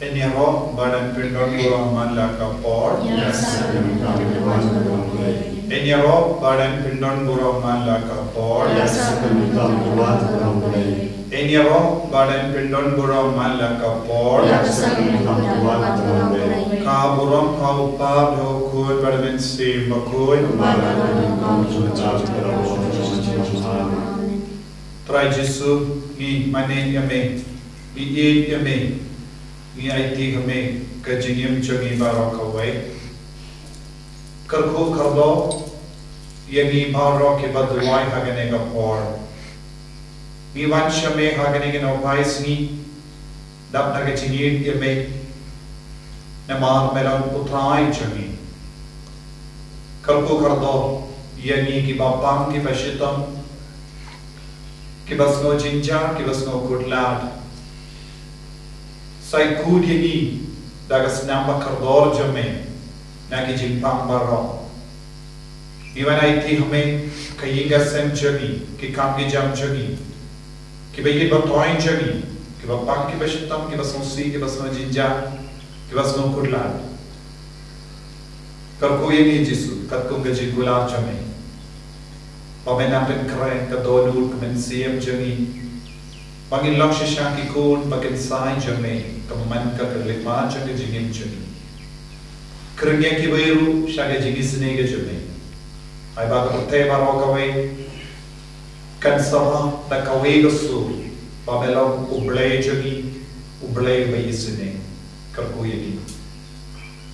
Enyaro badan pindon buraman la kapor. Enyaro badan pindon buraman la kapor. Enyaro badan pindon buraman la kapor. Ka buram ka upab ho kud badan sim bakud. Try Jesu ni mane yame ni eat yame ni IT hame ka jingim changi barok away karko kardo yagi barok ke badwai hagane ka por ni wan shame hagane ke no pais ni dap na ke jingim yame namar melan utrai changi karko kardo yagi ki bapam ki fashitam kibas no jinja, kibas no kudlad. Sai kudini dagas namba kardor jame nagi jimpang baro. Iwan IT hame kayinga sem jagi, ki kamgi jam jagi, ki bayi batoin jagi, ki bapang ki bashitam, ki bas no si, ki bas no jinja, ki bas no kudlad. Karko yeni jisu, katkung gaji gulab jame. Pamenapin keren kadonul kamen siem jami. Pagin laksha shanki kun pagin sai jami. Kamaman ka kerlima jaga jingim jami. Kerengya ki bayru shaga jingisynei jami. Ay baga putay barokaway. Kan sabha takaway gasu. Pamelang ublay jami. Ublay bayisynei. Karkuyagi.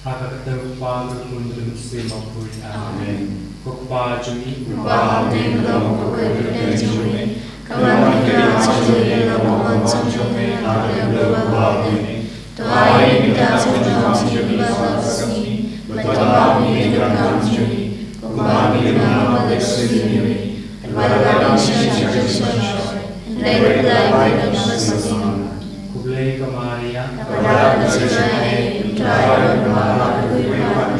Hakakataw pa kundrun simapur. Amen. Kukpa jumi, kukpa neng long kukay jumi, kawan kira jumi long jumi, ada berapa ini, tuai kita sudah jumi batasi, batami kita jumi, kukpa kita batasi jumi, batami syajah, hendai kita batasi, kublai kamaria, pada sejaih, tuai berapa kuipat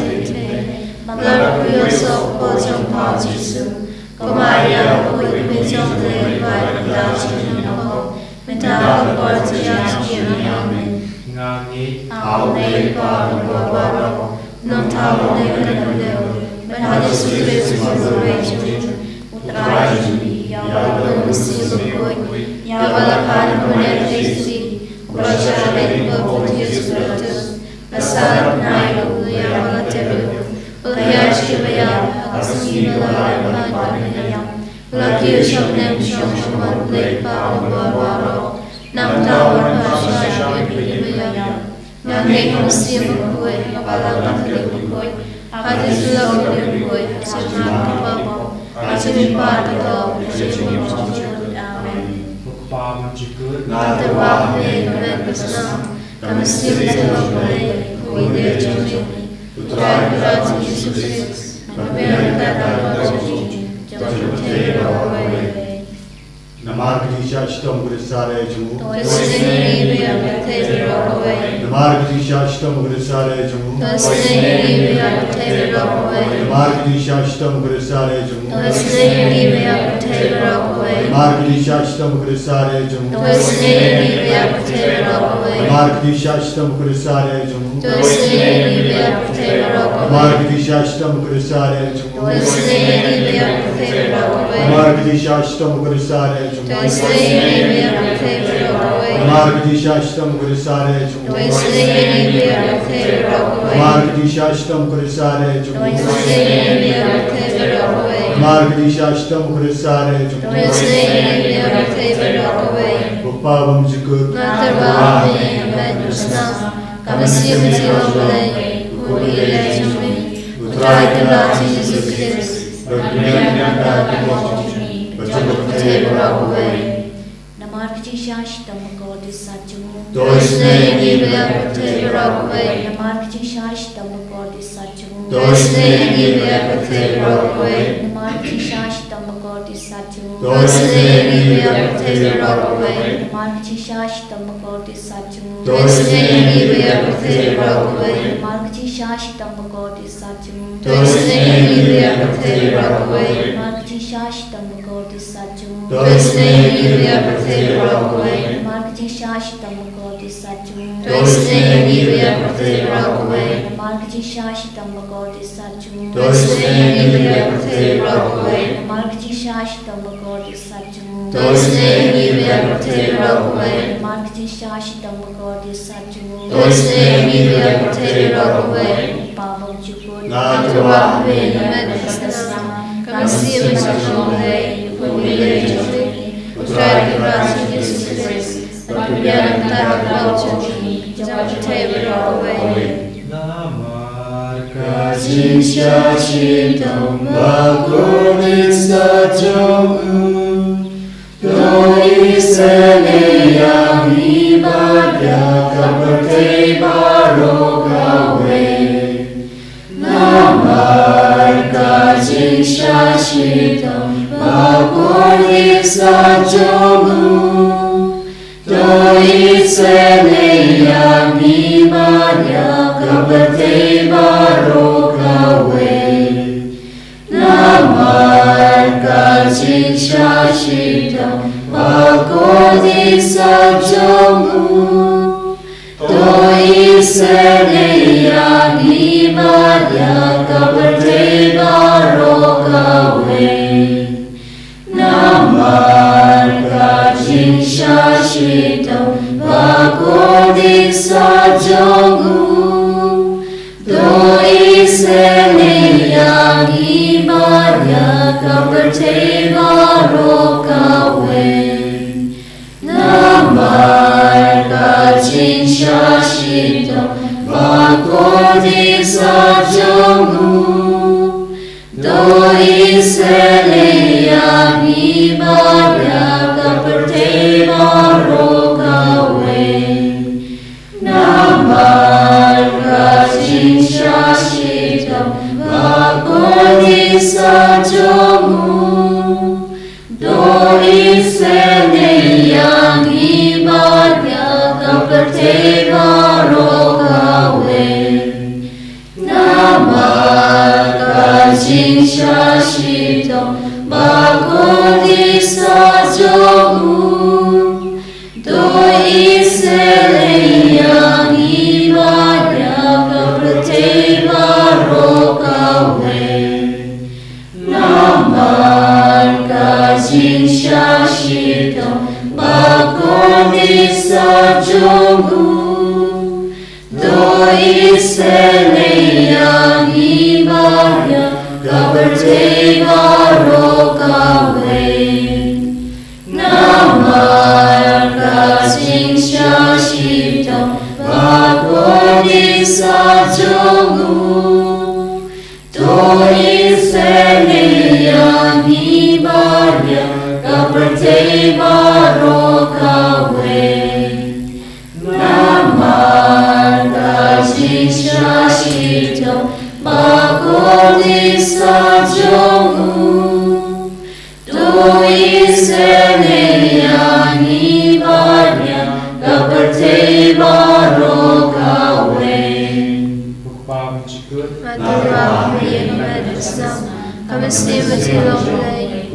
Lord, we also pause on pause Jesu. Kumaria, we vision the light without you, no without words, Amen. Ngangi, our name, God, Baba, not our name, but how the Spirit resurrection, utrai Jumi, Yahweh, the seal of God, Yahweh, Pan, Tasty, Raja, and Bob, Jesus, Asad, Nayo, Yahweh, Tebu. Ulhiyashkivaya, Aksinivalaya, Panayam, Ulakyushamnem Shamshaman, Lepa, Bavaro, Namtawar Pasha, Yavaya, Nangekam Simakoi, Abalakakoi, Hadisulakoi, Hasimakababo, Hasimipatiko, Amen. Kukpa majikur, Natawahne, Kavekasnam, Kamasimzilakoi, Uidejami, Utrai Raja Jesus, Nabiyan Kata Raji, Jomte Rowe. Namar Grisha Shtam Grisare Jumu. Toisnei Biyakate Rowe. Namar Grisha Shtam Grisare Jumu. Toisnei Biyakate Rowe. Namar Grisha Shtam Grisare Jumu. Toisnei Biyakate Rowe. Namar Grisha Shtam Grisare Jumu. Toisnei Biyakate Rowe. Namar Grisha Shtam Grisare Jumu. Toisnei Biyakate Rowe. Namar Grisha Shtam Grisare Jumu. Toisnei Biyakate Rowe. Namar Grisha Shtam Grisare Jumu. Toisnei Biyakate Rowe. Namar Grisha Shtam Grisare Jumu. Toisnei Biyakate Rowe. Namar Grisha Shtam Grisare Jumu. Toisnei Biyakate Rowe. Namar Grisha Shtam Grisare Jumu. Toisnei Biyakate Rowe. Kukpa Jikur, Natarvahne, Vedusna, Kamasimzilakoi, Uidejami, Utrai Raja Jesus, Nabiyan Kata Raji, Jomte Rowe. Namarchi Shashtam God is Sachu. Toisnei Biyakate Rowe. Namarchi Shashtam God is Sachu. Toisnei Biyakate Rowe. Namarchi Shashtam God is Sachu. Toisnei Biyakate Rowe. Namarchi Shashtam God is Sachu. Toisnei Biyakate Rowe. Namarchi Shashtam God is Sachu. Toisnei Biyakate Rowe. Namarchi Shashtam God is Sachu. Toisnei Biyakate Rowe. Namarchi Namargajinshashitamako Disaju. Doisnei-blei Rockaway. Namargajinshashitamako Disaju. Doisnei-blei Rockaway. Namargajinshashitamako Disaju. Doisnei-blei Rockaway. Namargajinshashitamako Disaju. Doisnei-blei Rockaway. Pabong Jukut. Natuwa Medicina. Kami Masjid Putra Yesus Kristus. Pagbiaran tayo Lautjani. Jangan Rockaway. Namargajinshashitam Bagodisajam Doiseneyam ibadah kepercayaan barokahwe. Namargajinshashitam Bagodisajam Doiseneyam ibadah kepercayaan barokahwe. Namargajinshashitam Bagodisajam Doiseneyam ibadah kepercayaan barokahwe. Namargajinshashitam Bagodisajam Doiseneyam ibadah kepercayaan barokahwe. Namargajinshashitam Bagodisajam Doiseneyam ibadah kepercayaan barokahwe. Namargajinshashitam Bagodisajam Doiseneyam ibadah kepercayaan barokahwe. Namargajinshashitam Bagodisajam Doiseneyam ibadah kepercayaan barokahwe. Namargajinshashitam Bagodisajam Doiseneyam ibadah kepercayaan barokahwe. Namargajinshashitam Bagodisajam Doiseneyam ibadah kepercayaan barokahwe. Namargajinshashitam Bagodisajam Doiseneyam ibadah kepercayaan barokahwe. Pagpapang Jukut. Natuwa Medicina. Kami Jingisynei-blei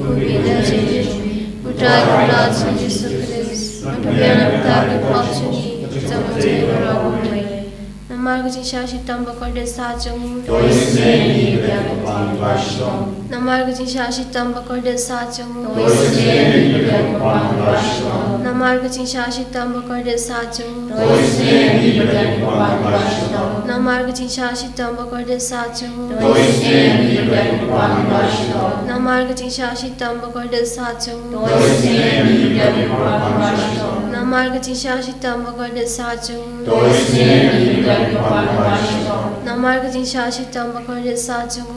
Putra Yesus Kristus. Pagbiaran tayo Lautjani. Jangan Rockaway. Namargajinshashitam Bagodisajam Doisnei-blei Namargajinshashitam Bagodisajam Namargajinshashitam Bagodisajam Namargajinshashitam Bagodisajam Namargajinshashitam Bagodisajam Namargajinshashitam Bagodisajam Namargajinshashitam Bagodisajam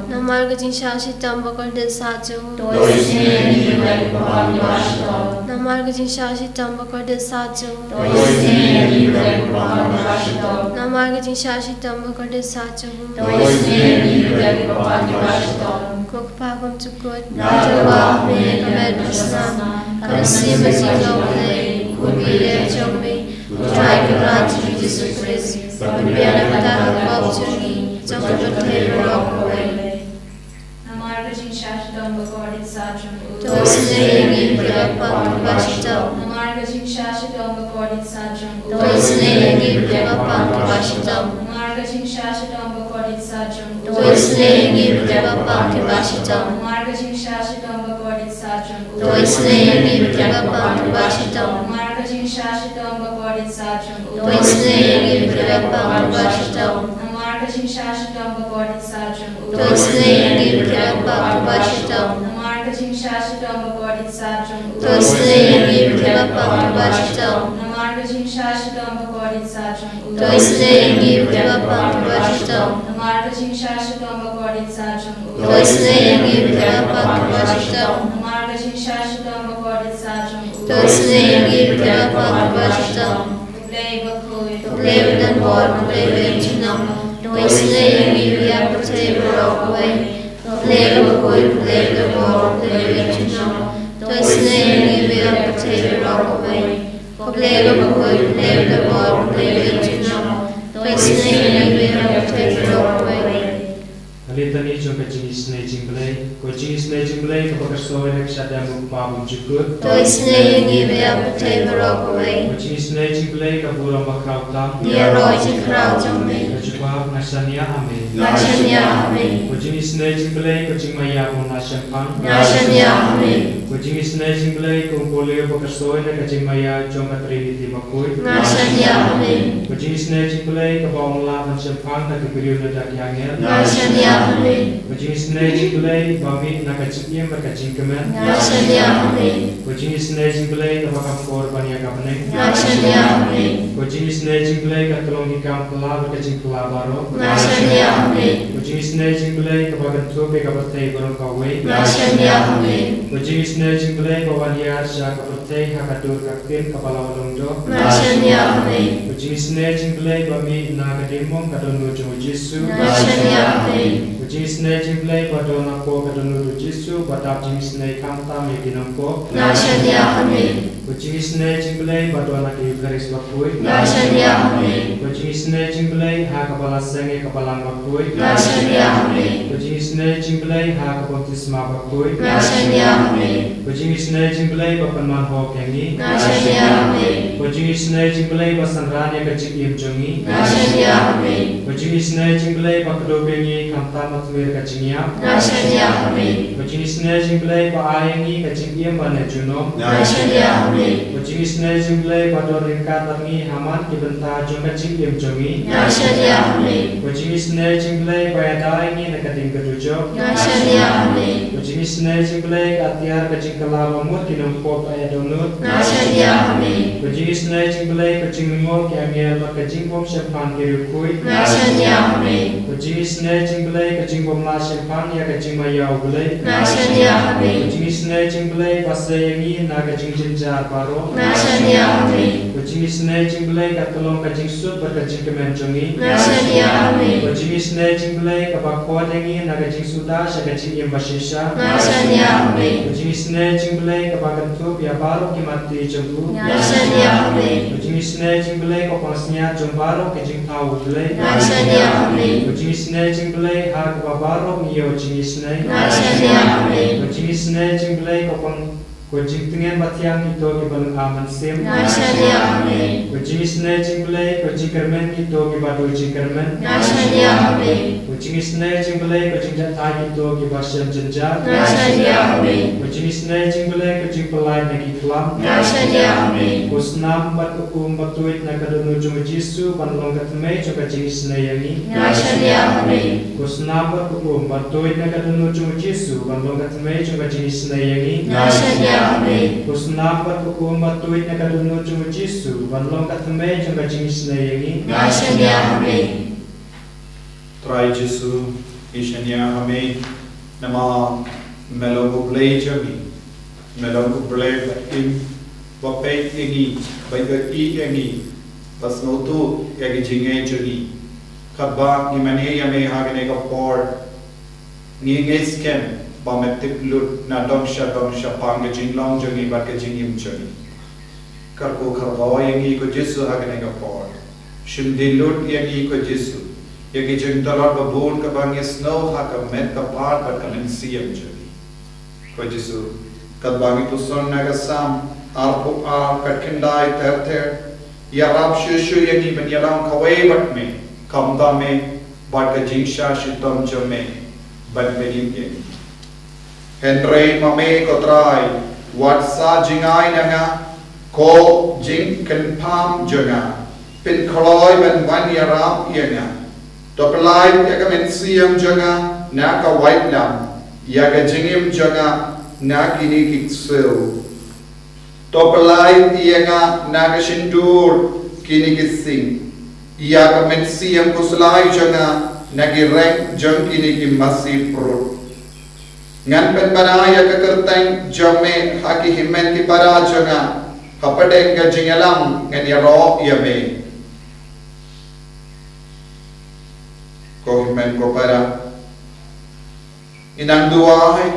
Namargajinshashitam Bagodisajam Namargajinshashitam Bagodisajam Namargajinshashitam Bagodisajam Pagpapang Jukut. Natuwa Medicina. Kami Jingisynei-blei Putra Yesus Kristus. Pagbiaran tayo Lautjani. Jangan Rockaway. Namargajinshashitam Bagodisajam Doisnei-blei Bapang Vashtam, Namarga Jingisynei-blei Bakodit Sajung, Jingisynei-blei Bapang Vashtam, Namarga Jingisynei-blei Bakodit Sajung, Jingisynei-blei Bapang Vashtam, Namarga Jingisynei-blei Bakodit Sajung, Jingisynei-blei Bapang Vashtam, Namarga Jingisynei-blei Bakodit Sajung, Jingisynei-blei Bapang Vashtam, Namarga Jingisynei-blei Bakodit Sajung, Jingisynei-blei Bapang Vashtam, Namarga Jingisynei-blei Bakodit Sajung, Jingisynei-blei Bapang Vashtam, Namarga Jingisynei-blei Bakodit Sajung, Jingisynei-blei Bapang Vashtam, Namarga Jingisynei-blei Bakodit Sajung, Jingisynei-blei Bapang Vashtam, Namarga Jingisynei-blei Bakodit Sajung, Jingisynei-blei Bapang Vashtam, Blei Bakoi, Blei dan bor blei bencinam, Jingisynei-blei Bapang Barokaway, Blei Bakoi blei dan bor blei bencinam, Jingisynei-blei Bapang Barokaway, Blei Bakoi blei dan bor blei bencinam, Jingisynei-blei Bapang Barokaway. Alitani jumpa Jingisynei-blei, ko Jingisynei-blei kapakasoy nagsadang magpabong jukut. Jingisynei-blei Bapang Barokaway, Ko Jingisynei-blei kaburang makrautam. Niaroi Jikrau Jami, Kajubab nasanya amin. Nashanya Ami, Ko Jingisynei-blei ko Jingmaya mo nasyampan. Nashanya Ami, Ko Jingisynei-blei ko boleh pakasoy nagajingmaya jompa Trinity makoy. Nashanya Ami, Ko Jingisynei-blei kabawang laban syampang nagibiriw na dakyangel. Nashanya Ami, Ko Jingisynei-blei bami nakajingim makajingkemen. Nashanya Ami, Ko Jingisynei-blei kabakam korban yakabne. Nashanya Ami, Ko Jingisynei-blei katulong hikam pela berkajing pela baro. Nashanya Ami, Ko Jingisynei-blei kabagantu pe kabatay barong kaway. Nashanya Ami, Ko Jingisynei-blei bawaliar siya kabatay hakadur kakin kapalawalong do. Nashanya Ami, Ko Jingisynei-blei bami nakadimong kadonu jung Jesu. Nashanya Ami, Ko Jingisynei-blei badona ko kadonu Jesu badap Jingisynei kamta me kinampo. Nashanya Ami, Ko Jingisynei-blei badona ki Eucharis bakuy. Nashanya Ami, Ko Jingisynei-blei ha kapala senge kapalang bakuy. Nashanya Ami, Ko Jingisynei-blei ha kabaptisma bakuy. Nashanya Ami, Ko Jingisynei-blei bapanman ho kengi. Nashanya Ami, Ko Jingisynei-blei basanranya kajik im jongi. Nashanya Ami, Ko Jingisynei-blei bakadobengi kamta matmir kajingya. Nashanya Ami, Ko Jingisynei-blei baayengi kajik im banejuno. Nashanya Ami, Ko Jingisynei-blei badoringkat tangi haman kibenta jong kajik im jongi. Nashanya Ami, Ko Jingisynei-blei bayadayengi nakating kedujo. Nashanya Ami, Ko Jingisynei-blei atiar kajik kalabamut kinumpop ayadonut. Nashanya Ami, Ko Jingisynei-blei kajing mingol ki angel bakajing bom syampan kirukui. Nashanya Ami, Ko Jingisynei-blei kajing bom la syampan ya kajing mayau blei. Nashanya Ko Ami, Jingisynei-blei basayangi na kajing jinjar baro. Nashanya Ami, Ko Jingisynei-blei katulong kajing sut berkajing kemenjongi. Nashanya Ami, Ko Jingisynei-blei kabakodengi na kajing suda sya kajing imbasisya. Nashanya Ami, Ko Jingisynei-blei kabagantup ya baro kimati jembu. Nashanya Ami, Ko Jingisynei-blei kopasnya jombaro kajing tau blei. Nashanya Ami, Ko Jingisynei-blei ha kababaro ngiyo Jingisynei. Nashanya Ami, Ko Jingisynei-blei kopang ko jingtingen batiang ito kibalang aman sim. Nashanya Ami, Ko Jingisynei-blei ko jingkermen ito kibado jingkermen. Nashanya Ami, Ko Jingisynei-blei ko jingjatay ito kibasyam jenjat. Nashanya Ami, Ko Jingisynei-blei ko jingpelay na kiklam. Nashanya Ami, Ko senam bat ukum batuit na kadunu jung Jesu panlong katmei coba Jingisynei-yangi. Nashanya Ami, Ko senam bat ukum batuit na kadunu jung Jesu panlong katmei coba Jingisynei-yangi. Nashanya Ami, Ko senam bat ukum batuit na kadunu jung Jesu panlong katmei coba Jingisynei-yangi. Nashanya Ami, Trai Jesu, Ishanya Hame, Nama Melogo Blei Jami, Melogo Blei Im, Bapay Egi, Baiga I Egi, Basnotu Egi Jingai Juni, Kaba Imane Yame Hagane Kapor, Ninges Kem, Bametip Lut, Nadongsha Dongsha Panga Jinglong Juni, Baka Jingim Juni, Karko Karbawa Yegi Ko Jesu Hagane Kapor, Shimdi Lut Yegi Ko Jesu, Yagi jeng dalat babon ka bangya snow ha ka met ka part but ka men siyam jodi. Ko Jesu kat bangi tu son naga sam arpu kat kendai ter ya rab shu yangi ben yalam kawai bat me kamda me bat ka jingsha shitam jame ban bedim ye henrei mame kotrai wat sa jingai nanga ko jing kan pam janga pin khloi ben ban ya rab yanga topelai ya ka men siam janga na ka white lam ya ka jingim janga na kini kitsil topelai yanga na ka shindur kini kising ya ka men siam kuslai janga na ki reng jang kini ki masih pro ngan pen banaya ka kertang jame haki himen ki para janga kapade ka jingalam ngan ya ro ya me ko himen ko para inang duai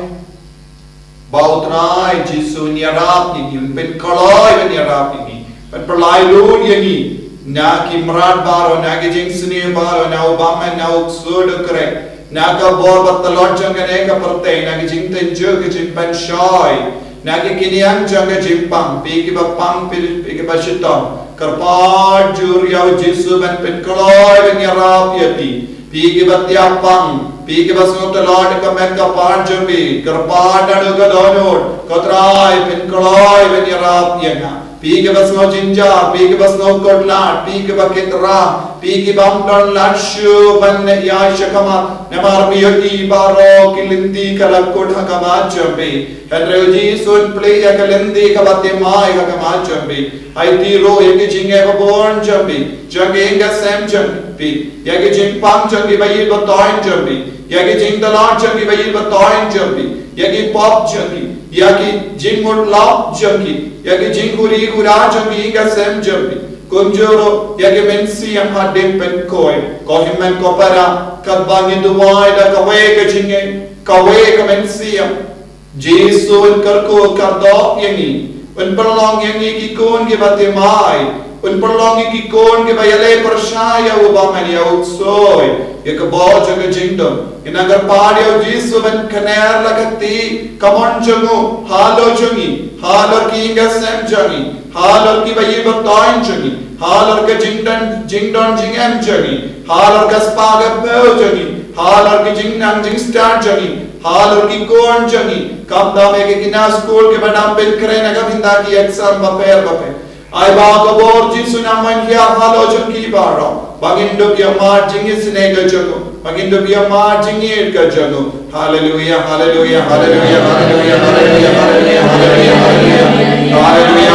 bautrai jisu niarap ni pen koloi ben niarap ni pen perlai lu yangi na kimran baro na ke jingsini baro na obama na uksud kre na ka bor batalot jangane ka perte na ke jingten jo ke jimpan shoy na ke kiniang janga jimpang pi ki bapang pi ki bashitom karpad jur yaw jisu ben pen koloi ben yarap yati pi ki batyapang pi ki basnot lord ka men ka pan jambi karpad adu ka donot kotrai pen koloi ben yarap yanga pi ke basno jinja pi ke basno kodlat pi ke bakitra pi ke bamdon latshu ban ya shakama namar miyoti baro kilindi kalakod hakama jambi henreuji sun play ya kalindi kabate mai hakama jambi aiti ro yeke jinge babon jambi jangenga sem jambi yeke jimpang jambi bayi batoin jambi yeke jingdalot jambi bayi batoin jambi yeke pop jambi yake jingmut lao jambi yake jinguri gura jambi ga sem jambi kunjoro yake mensi yang hadim pen koi ko himmen ko para kadbangi duwai da kawe ka jinge kawe ka mensi yang jesu karko kardo yangi un perlong yangi ki kon ge bate mai un perlong ki kon ge bayale pershaya ubama ya utsoi yake bo jaga jingdom inagar padio jisu ben khaner lagati kamon jangu halo jangi halor ki inga sem jangi halor ki bayi batoin jangi halor ka jingdon jingem jangi halor ka spaga bel jangi halor ki jingnang jingstar jangi halor ki kon jangi kamda me ke kina school ke badam pen kare naga binda ki exam bape ai ba ko bor jisu naman hiya halo jangi baro bagindo ki amar jingisynei-blei jago bagindo ki amar jingir ka jago hallelujah hallelujah hallelujah hallelujah hallelujah hallelujah hallelujah hallelujah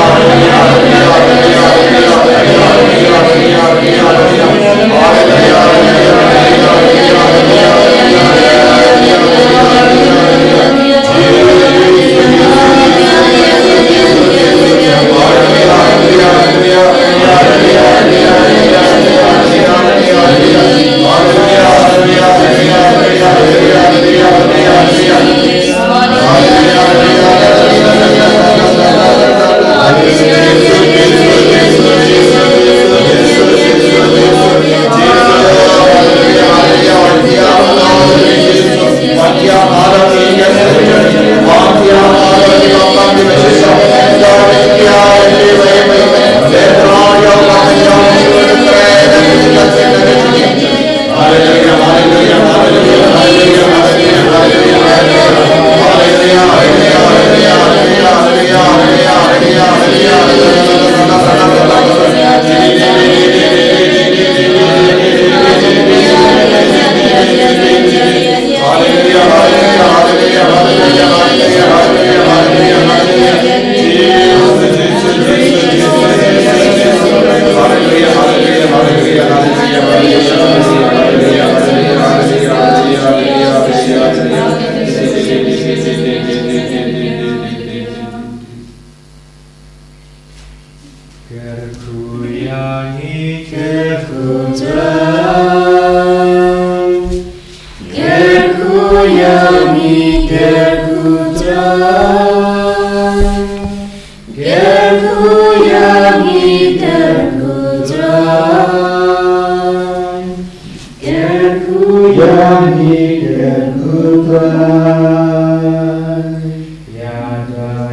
Yada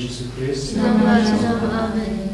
Jesus Christ. Amen.